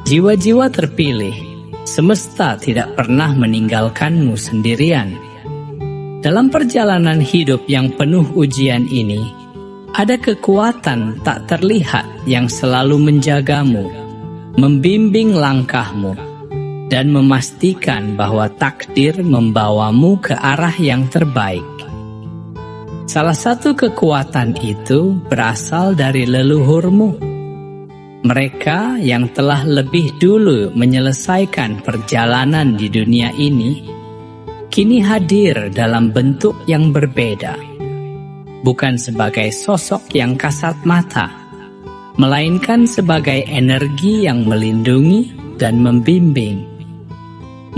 Jiwa-jiwa terpilih, semesta tidak pernah meninggalkanmu sendirian. Dalam perjalanan hidup yang penuh ujian ini, ada kekuatan tak terlihat yang selalu menjagamu, membimbing langkahmu, dan memastikan bahwa takdir membawamu ke arah yang terbaik. Salah satu kekuatan itu berasal dari leluhurmu. Mereka yang telah lebih dulu menyelesaikan perjalanan di dunia ini, kini hadir dalam bentuk yang berbeda. Bukan sebagai sosok yang kasat mata, melainkan sebagai energi yang melindungi dan membimbing.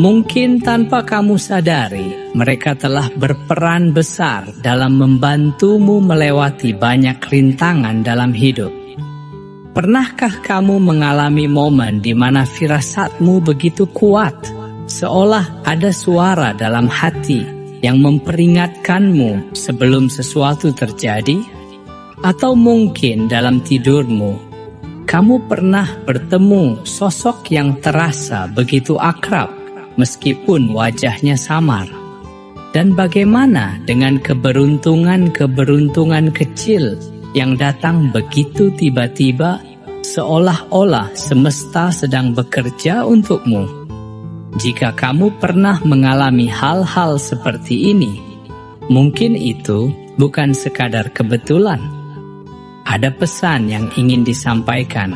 Mungkin tanpa kamu sadari, mereka telah berperan besar dalam membantumu melewati banyak rintangan dalam hidup. Pernahkah kamu mengalami momen di mana firasatmu begitu kuat, seolah ada suara dalam hati yang memperingatkanmu sebelum sesuatu terjadi? Atau mungkin dalam tidurmu, kamu pernah bertemu sosok yang terasa begitu akrab meskipun wajahnya samar? Dan bagaimana dengan keberuntungan-keberuntungan kecil yang datang begitu tiba-tiba, seolah-olah semesta sedang bekerja untukmu? Jika kamu pernah mengalami hal-hal seperti ini, mungkin itu bukan sekadar kebetulan. Ada pesan yang ingin disampaikan,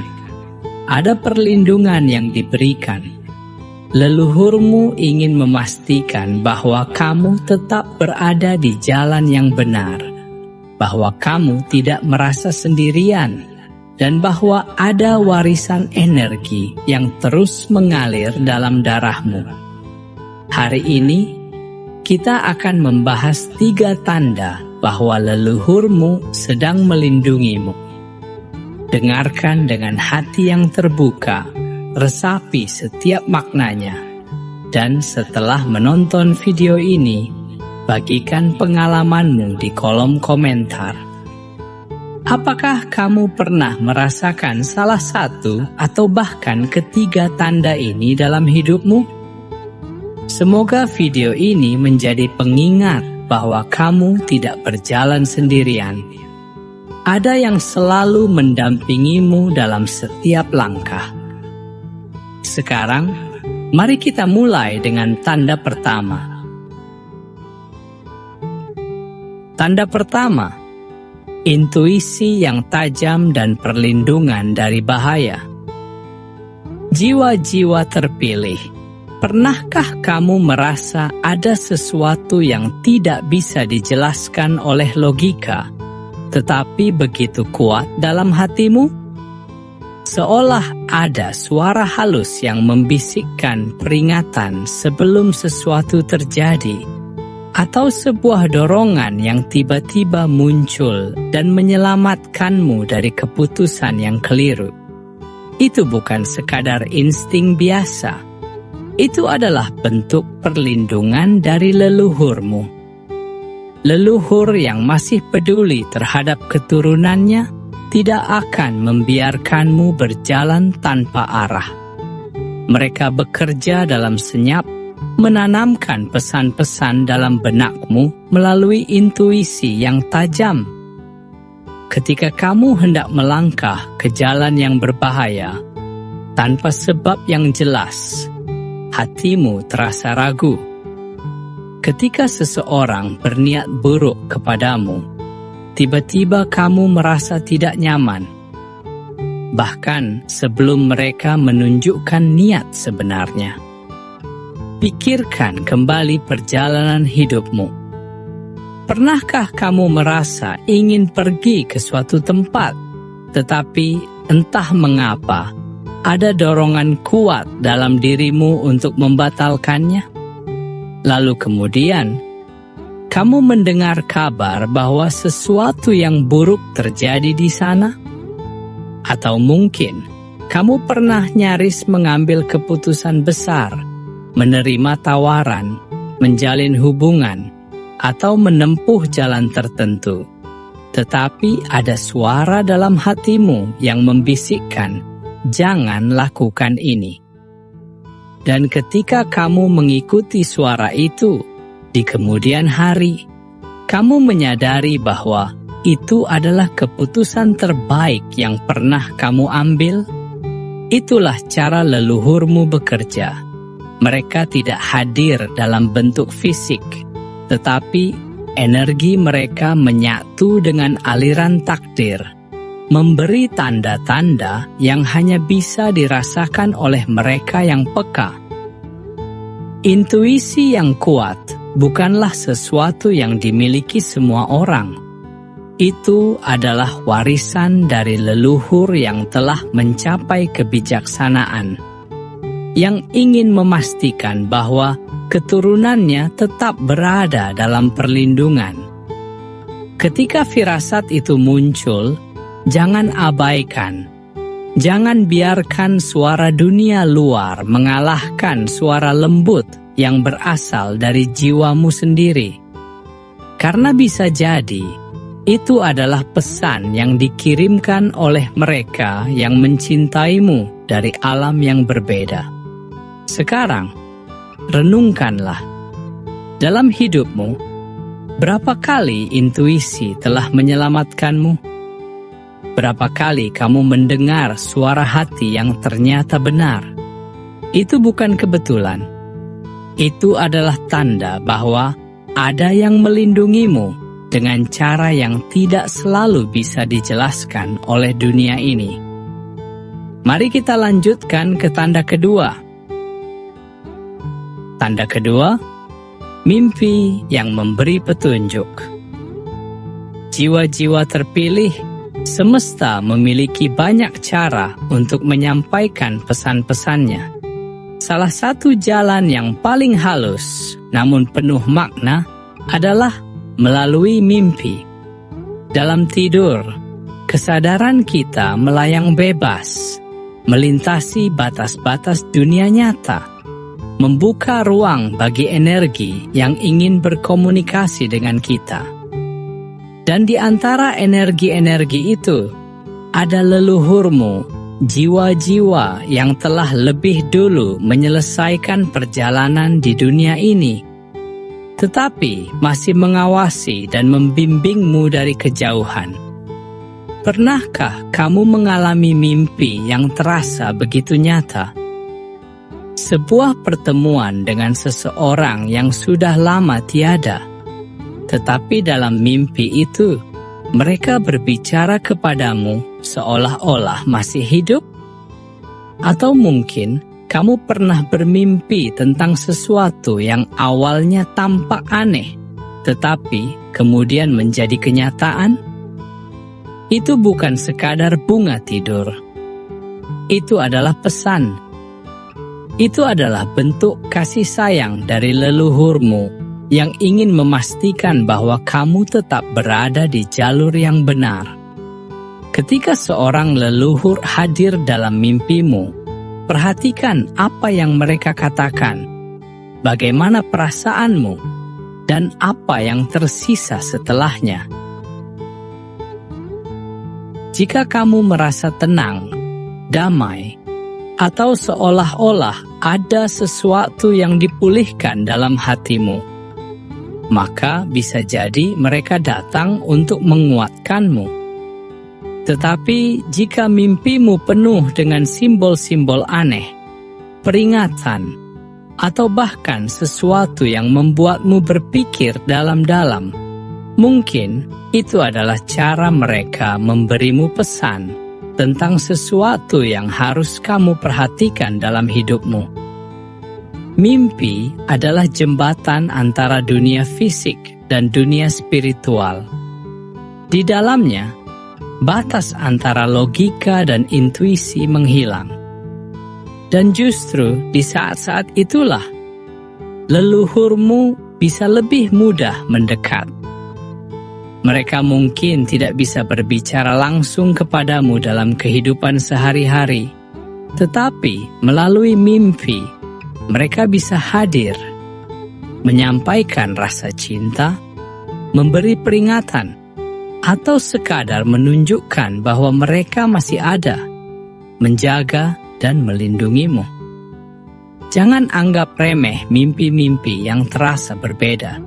ada perlindungan yang diberikan. Leluhurmu ingin memastikan bahwa kamu tetap berada di jalan yang benar, bahwa kamu tidak merasa sendirian, dan bahwa ada warisan energi yang terus mengalir dalam darahmu. Hari ini, kita akan membahas 3 tanda bahwa leluhurmu sedang melindungimu. Dengarkan dengan hati yang terbuka, resapi setiap maknanya, dan setelah menonton video ini, bagikan pengalamanmu di kolom komentar. Apakah kamu pernah merasakan salah satu atau bahkan ketiga tanda ini dalam hidupmu? Semoga video ini menjadi pengingat bahwa kamu tidak berjalan sendirian. Ada yang selalu mendampingimu dalam setiap langkah. Sekarang, mari kita mulai dengan tanda pertama. Tanda pertama, intuisi yang tajam dan perlindungan dari bahaya. Jiwa-jiwa terpilih, pernahkah kamu merasa ada sesuatu yang tidak bisa dijelaskan oleh logika, tetapi begitu kuat dalam hatimu? Seolah ada suara halus yang membisikkan peringatan sebelum sesuatu terjadi, atau sebuah dorongan yang tiba-tiba muncul dan menyelamatkanmu dari keputusan yang keliru. Itu bukan sekadar insting biasa. Itu adalah bentuk perlindungan dari leluhurmu. Leluhur yang masih peduli terhadap keturunannya tidak akan membiarkanmu berjalan tanpa arah. Mereka bekerja dalam senyap, menanamkan pesan-pesan dalam benakmu melalui intuisi yang tajam. Ketika kamu hendak melangkah ke jalan yang berbahaya, tanpa sebab yang jelas, hatimu terasa ragu. Ketika seseorang berniat buruk kepadamu, tiba-tiba kamu merasa tidak nyaman. Bahkan sebelum mereka menunjukkan niat sebenarnya. Pikirkan kembali perjalanan hidupmu. Pernahkah kamu merasa ingin pergi ke suatu tempat, tetapi entah mengapa ada dorongan kuat dalam dirimu untuk membatalkannya? Lalu kemudian, kamu mendengar kabar bahwa sesuatu yang buruk terjadi di sana? Atau mungkin, kamu pernah nyaris mengambil keputusan besar, menerima tawaran, menjalin hubungan, atau menempuh jalan tertentu. Tetapi ada suara dalam hatimu yang membisikkan jangan lakukan ini. Dan ketika kamu mengikuti suara itu, di kemudian hari, kamu menyadari bahwa itu adalah keputusan terbaik yang pernah kamu ambil. Itulah cara leluhurmu bekerja. Mereka tidak hadir dalam bentuk fisik, tetapi energi mereka menyatu dengan aliran takdir, memberi tanda-tanda yang hanya bisa dirasakan oleh mereka yang peka. Intuisi yang kuat bukanlah sesuatu yang dimiliki semua orang. Itu adalah warisan dari leluhur yang telah mencapai kebijaksanaan, yang ingin memastikan bahwa keturunannya tetap berada dalam perlindungan. Ketika firasat itu muncul, jangan abaikan. Jangan biarkan suara dunia luar mengalahkan suara lembut yang berasal dari jiwamu sendiri. Karena bisa jadi, itu adalah pesan yang dikirimkan oleh mereka yang mencintaimu dari alam yang berbeda. Sekarang, renungkanlah. Dalam hidupmu, berapa kali intuisi telah menyelamatkanmu? Berapa kali kamu mendengar suara hati yang ternyata benar? Itu bukan kebetulan. Itu adalah tanda bahwa ada yang melindungimu dengan cara yang tidak selalu bisa dijelaskan oleh dunia ini. Mari kita lanjutkan ke tanda kedua. Tanda kedua, mimpi yang memberi petunjuk. Jiwa-jiwa terpilih, semesta memiliki banyak cara untuk menyampaikan pesan-pesannya. Salah satu jalan yang paling halus, namun penuh makna, adalah melalui mimpi. Dalam tidur, kesadaran kita melayang bebas, melintasi batas-batas dunia nyata, membuka ruang bagi energi yang ingin berkomunikasi dengan kita. Dan di antara energi-energi itu, ada leluhurmu, jiwa-jiwa yang telah lebih dulu menyelesaikan perjalanan di dunia ini, tetapi masih mengawasi dan membimbingmu dari kejauhan. Pernahkah kamu mengalami mimpi yang terasa begitu nyata? Sebuah pertemuan dengan seseorang yang sudah lama tiada, tetapi dalam mimpi itu, mereka berbicara kepadamu seolah-olah masih hidup? Atau mungkin kamu pernah bermimpi tentang sesuatu yang awalnya tampak aneh, tetapi kemudian menjadi kenyataan? Itu bukan sekadar bunga tidur. Itu adalah pesan. Itu adalah bentuk kasih sayang dari leluhurmu yang ingin memastikan bahwa kamu tetap berada di jalur yang benar. Ketika seorang leluhur hadir dalam mimpimu, perhatikan apa yang mereka katakan, bagaimana perasaanmu, dan apa yang tersisa setelahnya. Jika kamu merasa tenang, damai, atau seolah-olah ada sesuatu yang dipulihkan dalam hatimu, maka bisa jadi mereka datang untuk menguatkanmu. Tetapi jika mimpimu penuh dengan simbol-simbol aneh, peringatan, atau bahkan sesuatu yang membuatmu berpikir dalam-dalam, mungkin itu adalah cara mereka memberimu pesan tentang sesuatu yang harus kamu perhatikan dalam hidupmu. Mimpi adalah jembatan antara dunia fisik dan dunia spiritual. Di dalamnya, batas antara logika dan intuisi menghilang. Dan justru di saat-saat itulah, leluhurmu bisa lebih mudah mendekat. Mereka mungkin tidak bisa berbicara langsung kepadamu dalam kehidupan sehari-hari, tetapi melalui mimpi, mereka bisa hadir, menyampaikan rasa cinta, memberi peringatan, atau sekadar menunjukkan bahwa mereka masih ada, menjaga, dan melindungimu. Jangan anggap remeh mimpi-mimpi yang terasa berbeda.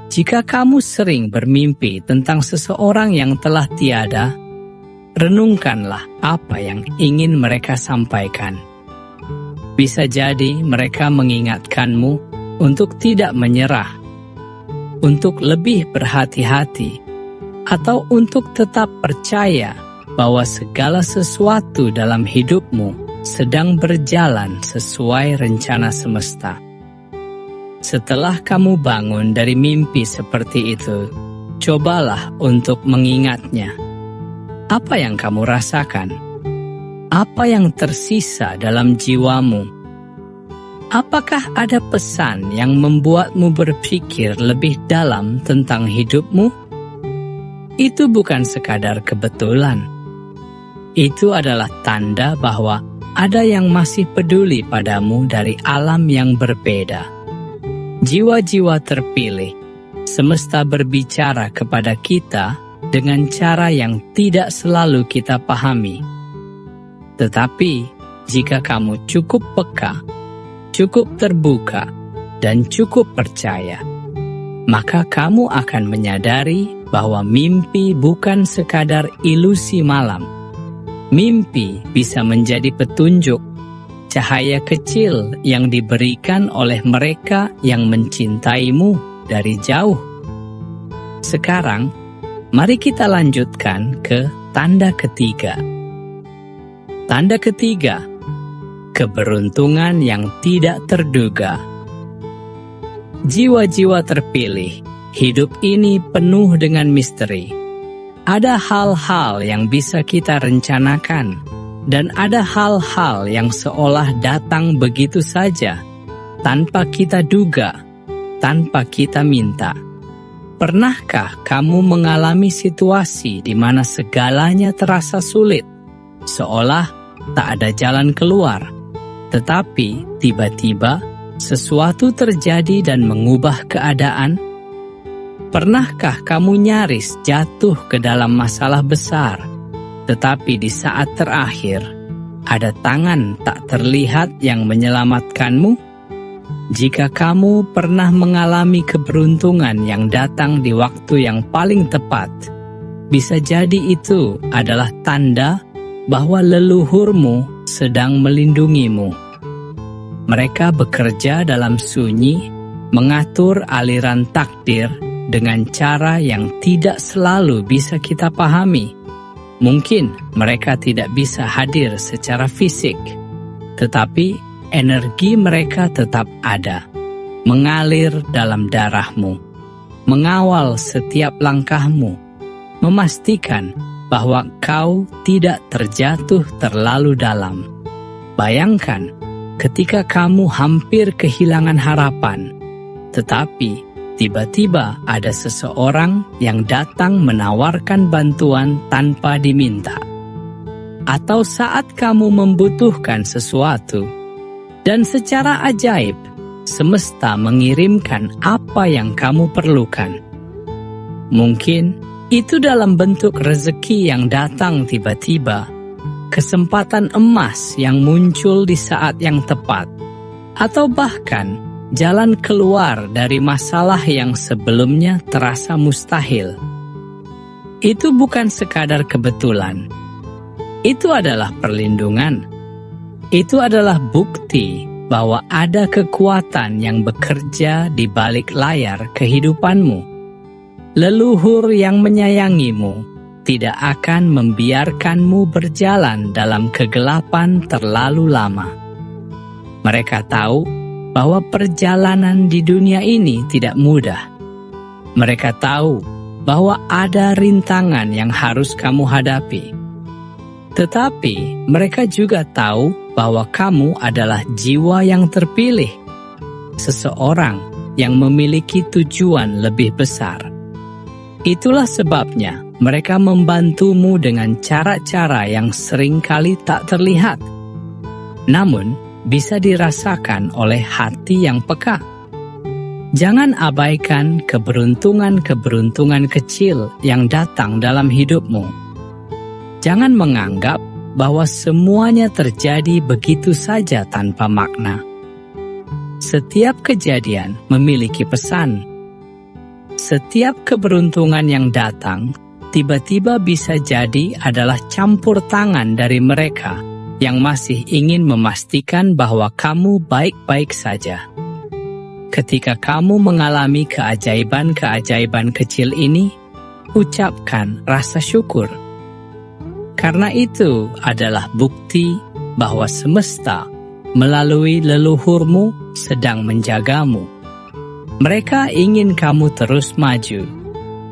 Jika kamu sering bermimpi tentang seseorang yang telah tiada, renungkanlah apa yang ingin mereka sampaikan. Bisa jadi mereka mengingatkanmu untuk tidak menyerah, untuk lebih berhati-hati, atau untuk tetap percaya bahwa segala sesuatu dalam hidupmu sedang berjalan sesuai rencana semesta. Setelah kamu bangun dari mimpi seperti itu, cobalah untuk mengingatnya. Apa yang kamu rasakan? Apa yang tersisa dalam jiwamu? Apakah ada pesan yang membuatmu berpikir lebih dalam tentang hidupmu? Itu bukan sekadar kebetulan. Itu adalah tanda bahwa ada yang masih peduli padamu dari alam yang berbeda. Jiwa-jiwa terpilih, semesta berbicara kepada kita dengan cara yang tidak selalu kita pahami. Tetapi, jika kamu cukup peka, cukup terbuka, dan cukup percaya, maka kamu akan menyadari bahwa mimpi bukan sekadar ilusi malam. Mimpi bisa menjadi petunjuk, cahaya kecil yang diberikan oleh mereka yang mencintaimu dari jauh. Sekarang, mari kita lanjutkan ke tanda ketiga. Tanda ketiga, keberuntungan yang tidak terduga. Jiwa-jiwa terpilih, hidup ini penuh dengan misteri. Ada hal-hal yang bisa kita rencanakan, dan ada hal-hal yang seolah datang begitu saja, tanpa kita duga, tanpa kita minta. Pernahkah kamu mengalami situasi di mana segalanya terasa sulit? Seolah tak ada jalan keluar, tetapi tiba-tiba sesuatu terjadi dan mengubah keadaan. Pernahkah kamu nyaris jatuh ke dalam masalah besar, tetapi di saat terakhir ada tangan tak terlihat yang menyelamatkanmu? Jika kamu pernah mengalami keberuntungan yang datang di waktu yang paling tepat, bisa jadi itu adalah tanda bahwa leluhurmu sedang melindungimu. Mereka bekerja dalam sunyi, mengatur aliran takdir dengan cara yang tidak selalu bisa kita pahami. Mungkin mereka tidak bisa hadir secara fisik, tetapi energi mereka tetap ada, mengalir dalam darahmu, mengawal setiap langkahmu, memastikan bahwa kau tidak terjatuh terlalu dalam. Bayangkan ketika kamu hampir kehilangan harapan, tetapi tiba-tiba ada seseorang yang datang menawarkan bantuan tanpa diminta. Atau saat kamu membutuhkan sesuatu, dan secara ajaib, semesta mengirimkan apa yang kamu perlukan. Mungkin itu dalam bentuk rezeki yang datang tiba-tiba, kesempatan emas yang muncul di saat yang tepat, atau bahkan jalan keluar dari masalah yang sebelumnya terasa mustahil. Itu bukan sekadar kebetulan. Itu adalah perlindungan. Itu adalah bukti bahwa ada kekuatan yang bekerja di balik layar kehidupanmu. Leluhur yang menyayangimu tidak akan membiarkanmu berjalan dalam kegelapan terlalu lama. Mereka tahu bahwa perjalanan di dunia ini tidak mudah. Mereka tahu bahwa ada rintangan yang harus kamu hadapi. Tetapi mereka juga tahu bahwa kamu adalah jiwa yang terpilih, seseorang yang memiliki tujuan lebih besar. Itulah sebabnya mereka membantumu dengan cara-cara yang seringkali tak terlihat, namun bisa dirasakan oleh hati yang peka. Jangan abaikan keberuntungan-keberuntungan kecil yang datang dalam hidupmu. Jangan menganggap bahwa semuanya terjadi begitu saja tanpa makna. Setiap kejadian memiliki pesan. Setiap keberuntungan yang datang tiba-tiba bisa jadi adalah campur tangan dari mereka yang masih ingin memastikan bahwa kamu baik-baik saja. Ketika kamu mengalami keajaiban-keajaiban kecil ini, ucapkan rasa syukur. Karena itu adalah bukti bahwa semesta melalui leluhurmu sedang menjagamu. Mereka ingin kamu terus maju,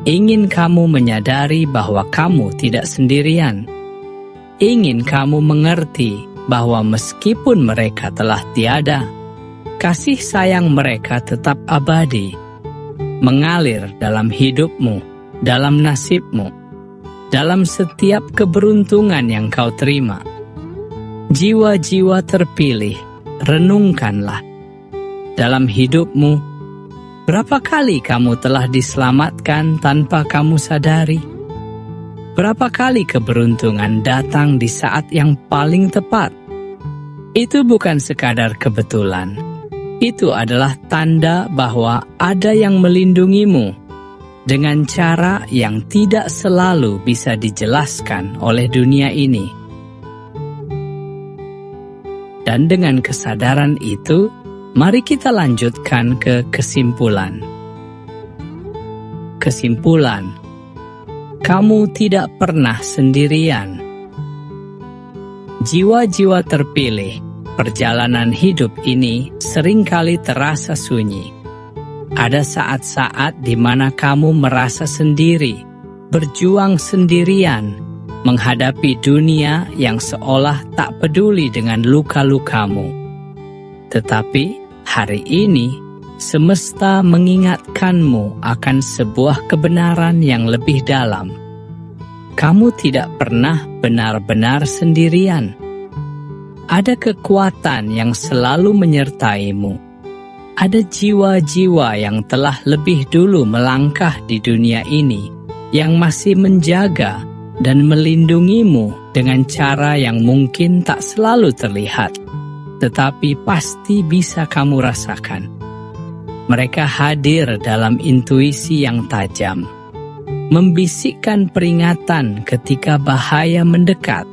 ingin kamu menyadari bahwa kamu tidak sendirian, ingin kamu mengerti bahwa meskipun mereka telah tiada, kasih sayang mereka tetap abadi, mengalir dalam hidupmu, dalam nasibmu, dalam setiap keberuntungan yang kau terima. Jiwa-jiwa terpilih, renungkanlah. Dalam hidupmu, berapa kali kamu telah diselamatkan tanpa kamu sadari? Berapa kali keberuntungan datang di saat yang paling tepat? Itu bukan sekadar kebetulan. Itu adalah tanda bahwa ada yang melindungimu dengan cara yang tidak selalu bisa dijelaskan oleh dunia ini. Dan dengan kesadaran itu, mari kita lanjutkan ke kesimpulan. Kesimpulan, kamu tidak pernah sendirian. Jiwa-jiwa terpilih, perjalanan hidup ini seringkali terasa sunyi. Ada saat-saat di mana kamu merasa sendiri, berjuang sendirian, menghadapi dunia yang seolah tak peduli dengan luka-lukamu. Tetapi hari ini, semesta mengingatkanmu akan sebuah kebenaran yang lebih dalam. Kamu tidak pernah benar-benar sendirian. Ada kekuatan yang selalu menyertaimu. Ada jiwa-jiwa yang telah lebih dulu melangkah di dunia ini, yang masih menjaga dan melindungimu dengan cara yang mungkin tak selalu terlihat, tetapi pasti bisa kamu rasakan. Mereka hadir dalam intuisi yang tajam, membisikkan peringatan ketika bahaya mendekat,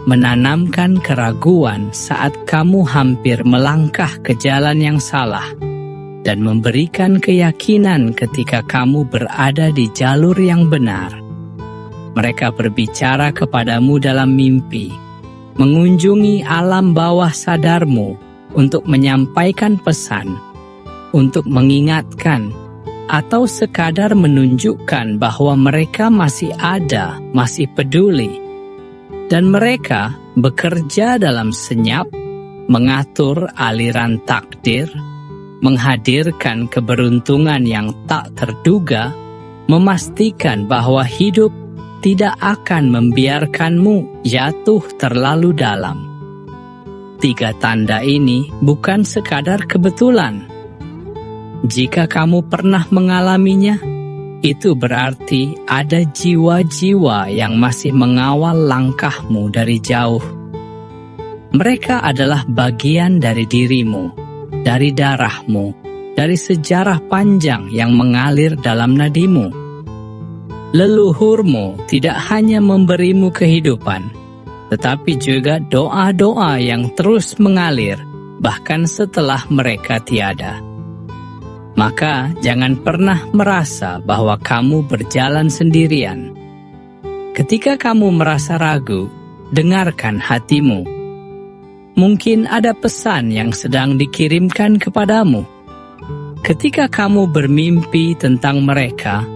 menanamkan keraguan saat kamu hampir melangkah ke jalan yang salah, dan memberikan keyakinan ketika kamu berada di jalur yang benar. Mereka berbicara kepadamu dalam mimpi, mengunjungi alam bawah sadarmu untuk menyampaikan pesan, untuk mengingatkan, atau sekadar menunjukkan bahwa mereka masih ada, masih peduli. Dan mereka bekerja dalam senyap, mengatur aliran takdir, menghadirkan keberuntungan yang tak terduga, memastikan bahwa hidup tidak akan membiarkanmu jatuh terlalu dalam. 3 tanda ini bukan sekadar kebetulan. Jika kamu pernah mengalaminya, itu berarti ada jiwa-jiwa yang masih mengawal langkahmu dari jauh. Mereka adalah bagian dari dirimu, dari darahmu, dari sejarah panjang yang mengalir dalam nadimu. Leluhurmu tidak hanya memberimu kehidupan, tetapi juga doa-doa yang terus mengalir, bahkan setelah mereka tiada. Maka jangan pernah merasa bahwa kamu berjalan sendirian. Ketika kamu merasa ragu, dengarkan hatimu. Mungkin ada pesan yang sedang dikirimkan kepadamu. Ketika kamu bermimpi tentang mereka,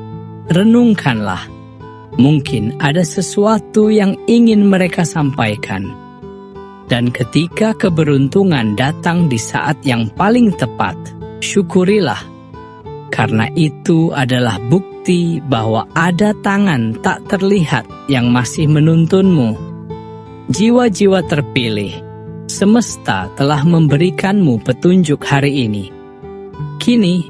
renungkanlah. Mungkin ada sesuatu yang ingin mereka sampaikan. Dan ketika keberuntungan datang di saat yang paling tepat, syukurilah. Karena itu adalah bukti bahwa ada tangan tak terlihat yang masih menuntunmu. Jiwa-jiwa terpilih, semesta telah memberikanmu petunjuk hari ini. Kini,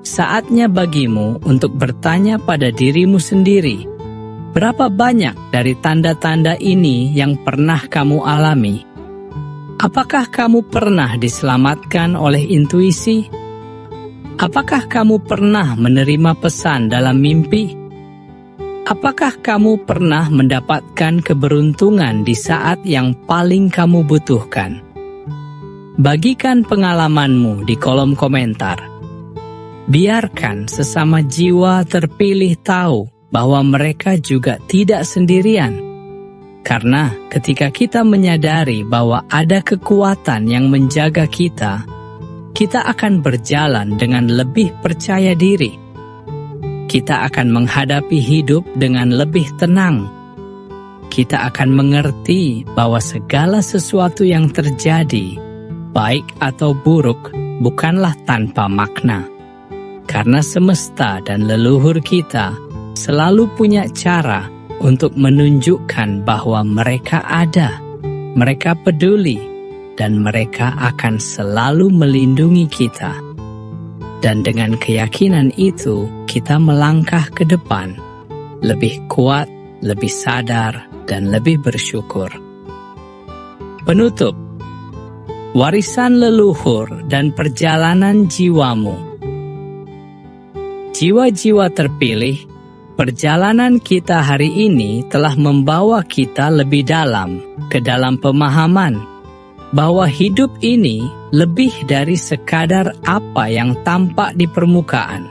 saatnya bagimu untuk bertanya pada dirimu sendiri, Berapa banyak dari tanda-tanda ini yang pernah kamu alami? Apakah kamu pernah diselamatkan oleh intuisi? Apakah kamu pernah menerima pesan dalam mimpi? Apakah kamu pernah mendapatkan keberuntungan di saat yang paling kamu butuhkan? Bagikan pengalamanmu di kolom komentar. Biarkan sesama jiwa terpilih tahu bahwa mereka juga tidak sendirian. Karena ketika kita menyadari bahwa ada kekuatan yang menjaga kita, kita akan berjalan dengan lebih percaya diri. Kita akan menghadapi hidup dengan lebih tenang. Kita akan mengerti bahwa segala sesuatu yang terjadi, baik atau buruk, bukanlah tanpa makna. Karena semesta dan leluhur kita selalu punya cara untuk menunjukkan bahwa mereka ada, mereka peduli, dan mereka akan selalu melindungi kita. Dan dengan keyakinan itu, kita melangkah ke depan, lebih kuat, lebih sadar, dan lebih bersyukur. Penutup, warisan leluhur dan perjalanan jiwamu. Jiwa-jiwa terpilih, perjalanan kita hari ini telah membawa kita lebih dalam ke dalam pemahaman bahwa hidup ini lebih dari sekadar apa yang tampak di permukaan.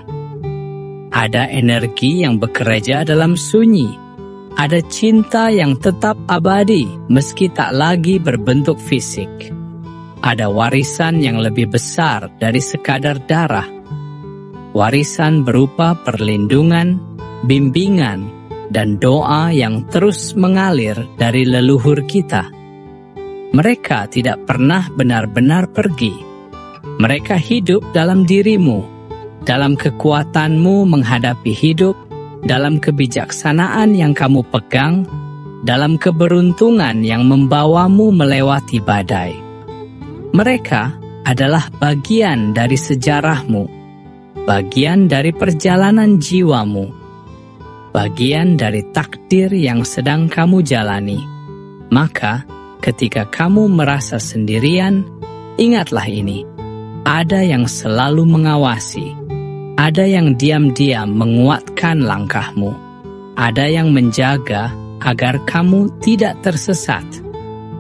Ada energi yang bekerja dalam sunyi. Ada cinta yang tetap abadi meski tak lagi berbentuk fisik. Ada warisan yang lebih besar dari sekadar darah. Warisan berupa perlindungan, bimbingan, dan doa yang terus mengalir dari leluhur kita. Mereka tidak pernah benar-benar pergi. Mereka hidup dalam dirimu, dalam kekuatanmu menghadapi hidup, dalam kebijaksanaan yang kamu pegang, dalam keberuntungan yang membawamu melewati badai. Mereka adalah bagian dari sejarahmu, bagian dari perjalanan jiwamu, bagian dari takdir yang sedang kamu jalani. Maka, ketika kamu merasa sendirian, ingatlah ini. Ada yang selalu mengawasi. Ada yang diam-diam menguatkan langkahmu. Ada yang menjaga agar kamu tidak tersesat.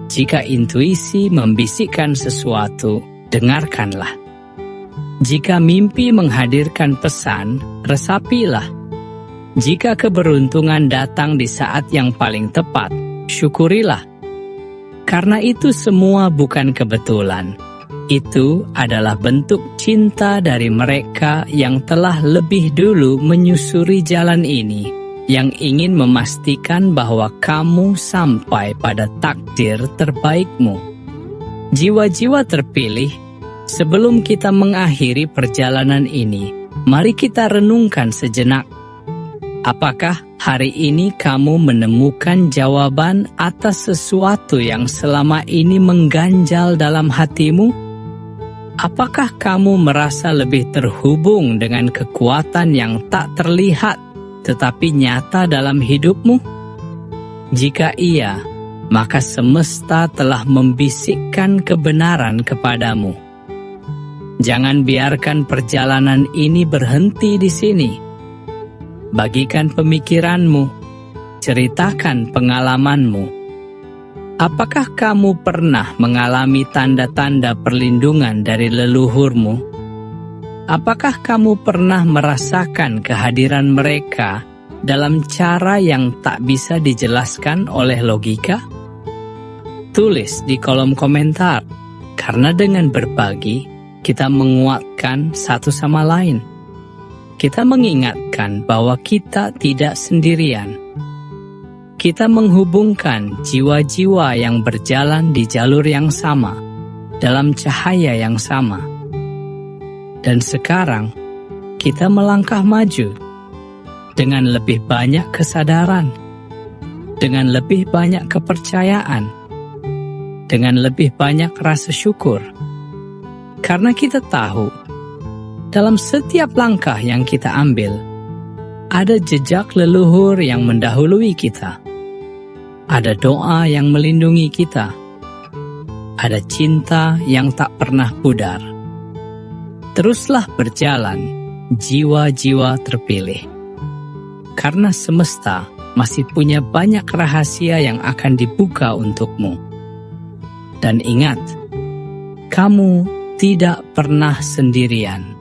Jika intuisi membisikkan sesuatu, dengarkanlah. Jika mimpi menghadirkan pesan, resapilah. Jika keberuntungan datang di saat yang paling tepat, syukurilah. Karena itu semua bukan kebetulan. Itu adalah bentuk cinta dari mereka yang telah lebih dulu menyusuri jalan ini, yang ingin memastikan bahwa kamu sampai pada takdir terbaikmu. Jiwa-jiwa terpilih, sebelum kita mengakhiri perjalanan ini, mari kita renungkan sejenak. Apakah hari ini kamu menemukan jawaban atas sesuatu yang selama ini mengganjal dalam hatimu? Apakah kamu merasa lebih terhubung dengan kekuatan yang tak terlihat tetapi nyata dalam hidupmu? Jika iya, maka semesta telah membisikkan kebenaran kepadamu. Jangan biarkan perjalanan ini berhenti di sini. Bagikan pemikiranmu, ceritakan pengalamanmu. Apakah kamu pernah mengalami tanda-tanda perlindungan dari leluhurmu? Apakah kamu pernah merasakan kehadiran mereka dalam cara yang tak bisa dijelaskan oleh logika? Tulis di kolom komentar, karena dengan berbagi, kita menguatkan satu sama lain. Kita mengingatkan bahwa kita tidak sendirian. Kita menghubungkan jiwa-jiwa yang berjalan di jalur yang sama, dalam cahaya yang sama. Dan sekarang, kita melangkah maju dengan lebih banyak kesadaran, dengan lebih banyak kepercayaan, dengan lebih banyak rasa syukur. Karena kita tahu, dalam setiap langkah yang kita ambil, Ada jejak leluhur yang mendahului kita. Ada doa yang melindungi kita. Ada cinta yang tak pernah pudar. Teruslah berjalan, jiwa-jiwa terpilih. Karena semesta masih punya banyak rahasia yang akan dibuka untukmu. Dan ingat, kamu tidak pernah sendirian.